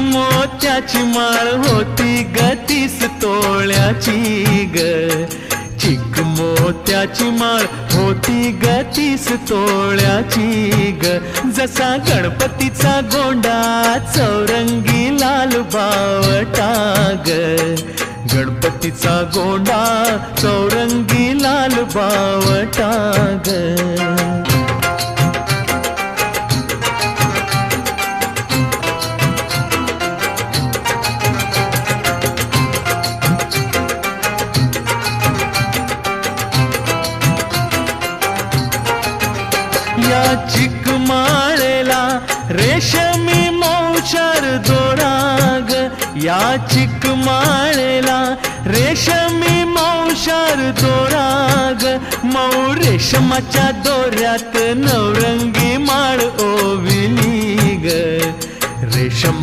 मोत्याची माळ होती ग 30 तोळ्याची ग, चिक मोत्याची माळ होती ग 30 तोळ्याची ग. जसा गणपतीचा गोंडा चौरंगी लाल बावटा ग, गणपतीचा गोंडा चौरंगी लाल बावटा ग. या चिकमाळेला रेशमी मौचार दोराग, या चिकमाळेला रेशमी मौचार दोराग. मऊ रेशमाच्या दोऱ्यात नवरंगी माळ ओविली ग, रेशमा